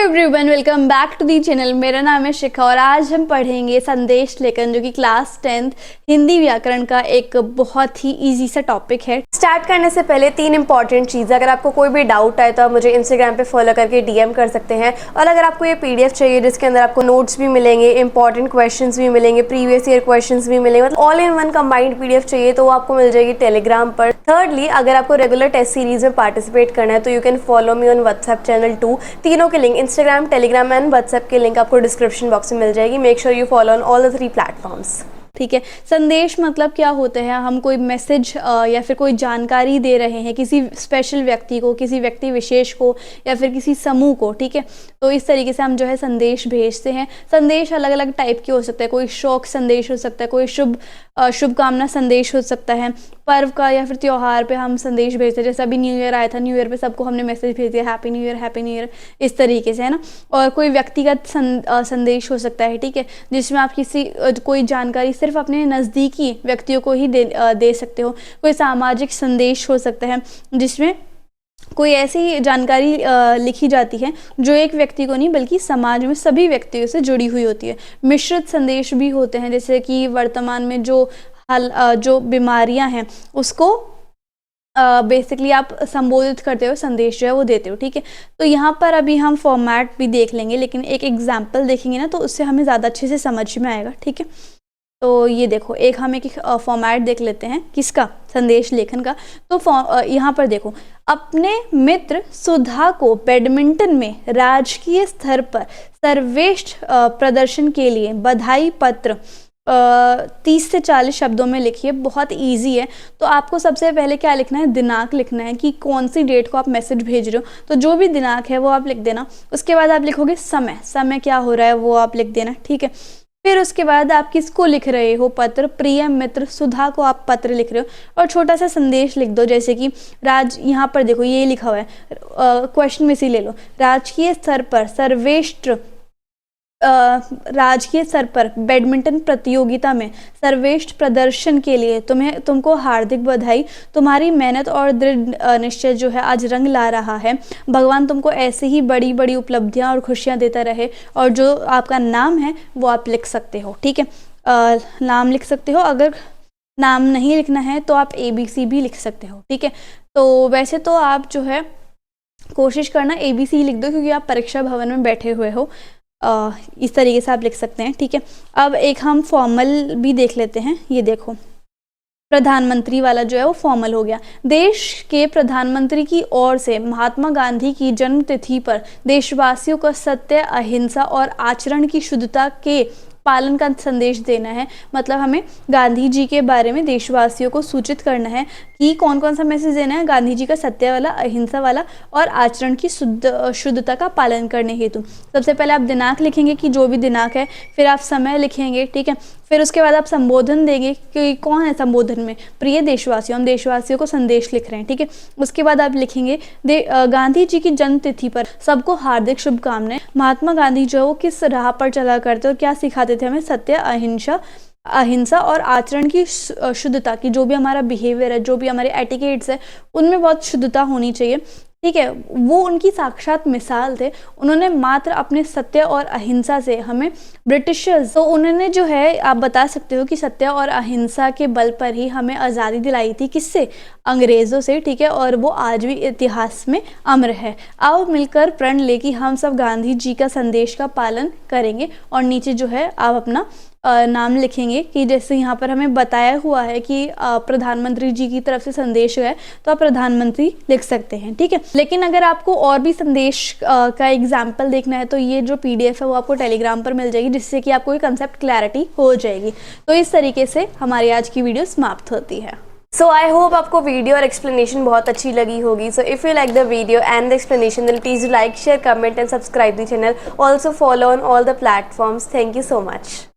Everyone, welcome back to the channel. मेरा नाम है शिखा और आज हम पढ़ेंगे संदेश लेखन, जो कि क्लास 10th हिंदी व्याकरण का एक बहुत ही इजी सा टॉपिक है। स्टार्ट करने से पहले 3 इंपॉर्टेंट चीज़, अगर आपको कोई भी डाउट आए तो आप मुझे इंस्टाग्राम पे फॉलो करके डीएम कर सकते हैं। और अगर आपको ये पीडीएफ चाहिए जिसके अंदर आपको नोट्स भी मिलेंगे, इंपॉर्टेंट क्वेश्चंस भी मिलेंगे, प्रीवियस ईयर क्वेश्चंस भी मिलेंगे, मतलब all in one combined PDF चाहिए तो वो आपको मिल जाएगी टेलीग्राम पर। थर्डली, अगर आपको रेगुलर टेस्ट सीरीज में पार्टिसिपेट करना है तो you can follow me on WhatsApp channel 2। तीनों के link, Instagram, Telegram and WhatsApp के लिंक आपको डिस्क्रिप्शन बॉक्स में मिल जाएगी। Make sure you follow on all the 3 platforms. ठीक है। संदेश मतलब क्या होते हैं? हम कोई मैसेज या फिर कोई जानकारी दे रहे हैं किसी स्पेशल व्यक्ति को, किसी व्यक्ति विशेष को या फिर किसी समूह को। ठीक है, तो इस तरीके से हम जो है संदेश भेजते हैं। संदेश अलग अलग टाइप के हो सकते हैं। कोई शौक संदेश हो सकता है, कोई शुभकामना संदेश हो सकता है, पर्व का या फिर त्योहार पे हम संदेश भेजते हैं। जैसे अभी न्यू ईयर आया था, न्यू ईयर पे सबको हमने मैसेज भेज दिया happy new year, happy new year, इस तरीके से, है ना। और कोई व्यक्तिगत संदेश हो सकता है, ठीक है, जिसमें आप कोई जानकारी सिर्फ अपने नज़दीकी व्यक्तियों को ही दे सकते हो। कोई सामाजिक संदेश हो सकता है जिसमें कोई ऐसी जानकारी लिखी जाती है जो एक व्यक्ति को नहीं बल्कि समाज में सभी व्यक्तियों से जुड़ी हुई होती है। मिश्रित संदेश भी होते हैं, जैसे कि वर्तमान में जो बीमारियां हैं उसको बेसिकली आप संबोधित करते हो, संदेश जो है वो देते हो। ठीक है, तो यहाँ पर अभी हम फॉर्मेट भी देख लेंगे, लेकिन एक एग्जाम्पल देखेंगे ना तो उससे हमें ज़्यादा अच्छे से समझ में आएगा। ठीक है, तो ये देखो, हम एक फॉर्मेट देख लेते हैं किसका, संदेश लेखन का। तो यहाँ पर देखो, अपने मित्र सुधा को बैडमिंटन में राजकीय स्तर पर सर्वश्रेष्ठ प्रदर्शन के लिए बधाई पत्र 30 से 40 शब्दों में लिखिए। बहुत इजी है। तो आपको सबसे पहले क्या लिखना है, दिनांक लिखना है कि कौन सी डेट को आप मैसेज भेज रहे हो। तो जो भी दिनांक है वो आप लिख देना। उसके बाद आप लिखोगे समय क्या हो रहा है वो आप लिख देना। ठीक है, फिर उसके बाद आप किसको लिख रहे हो पत्र, प्रिय मित्र सुधा को आप पत्र लिख रहे हो और छोटा सा संदेश लिख दो। जैसे कि यहाँ पर देखो ये लिखा हुआ है, क्वेश्चन में से ले लो, राजकीय स्तर पर बैडमिंटन प्रतियोगिता में सर्वश्रेष्ठ प्रदर्शन के लिए तुमको हार्दिक बधाई। तुम्हारी मेहनत और दृढ़ निश्चय जो है आज रंग ला रहा है। भगवान तुमको ऐसे ही बड़ी बड़ी उपलब्धियां और खुशियां देता रहे। और जो आपका नाम है वो आप लिख सकते हो। ठीक है, नाम लिख सकते हो। अगर नाम नहीं लिखना है तो आप ABC भी लिख सकते हो। ठीक है, तो वैसे तो आप जो है कोशिश करना ABC लिख दो, क्योंकि आप परीक्षा भवन में बैठे हुए हो। इस तरीके से आप लिख सकते हैं। ठीक है, अब एक हम फॉर्मल भी देख लेते हैं। ये देखो, प्रधानमंत्री वाला जो है वो फॉर्मल हो गया। देश के प्रधानमंत्री की ओर से महात्मा गांधी की जन्म तिथि पर देशवासियों को सत्य, अहिंसा और आचरण की शुद्धता के पालन का संदेश देना है। मतलब हमें गांधी जी के बारे में देशवासियों को सूचित करना है कि कौन कौन सा मैसेज देना है। गांधी जी का सत्य वाला, अहिंसा वाला और आचरण की शुद्धता का पालन करने हेतु सबसे पहले आप दिनांक लिखेंगे कि जो भी दिनांक है, फिर आप समय लिखेंगे। ठीक है, फिर उसके बाद आप संबोधन देंगे कि कौन है संबोधन में, प्रिय देशवासियों, हम देशवासियों को संदेश लिख रहे हैं। ठीक है, उसके बाद आप लिखेंगे गांधी जी की जन्म तिथि पर सबको हार्दिक शुभकामनाएं। महात्मा गांधी जो है वो किस राह पर चला करते और क्या सिखाते थे हमें, सत्य, अहिंसा और आचरण की शुद्धता की। जो भी हमारा बिहेवियर है, जो भी हमारे एटिकेट्स है, उनमें बहुत शुद्धता होनी चाहिए। ठीक है, वो उनकी साक्षात मिसाल थे। उन्होंने मात्र अपने सत्य और अहिंसा से हमें ब्रिटिशर्स, तो उन्होंने जो है, आप बता सकते हो कि सत्य और अहिंसा के बल पर ही हमें आज़ादी दिलाई थी। किससे, अंग्रेज़ों से। ठीक है, और वो आज भी इतिहास में अमर है। आओ मिलकर प्रण ले कि हम सब गांधी जी का संदेश का पालन करेंगे। और नीचे जो है आप अपना नाम लिखेंगे कि जैसे यहाँ पर हमें बताया हुआ है कि प्रधानमंत्री जी की तरफ से संदेश है, तो आप प्रधानमंत्री लिख सकते हैं। ठीक है, लेकिन अगर आपको और भी संदेश का एग्जाम्पल देखना है तो ये जो PDF है वो आपको टेलीग्राम पर मिल जाएगी, जिससे कि आपको कंसेप्ट क्लैरिटी हो जाएगी। तो इस तरीके से हमारी आज की वीडियो समाप्त होती है। सो आई होप आपको वीडियो और एक्सप्लेनेशन बहुत अच्छी लगी होगी। So if you like the video and the explanation, then please like, share, comment and subscribe the channel. Also follow on all the platforms. Thank you so much.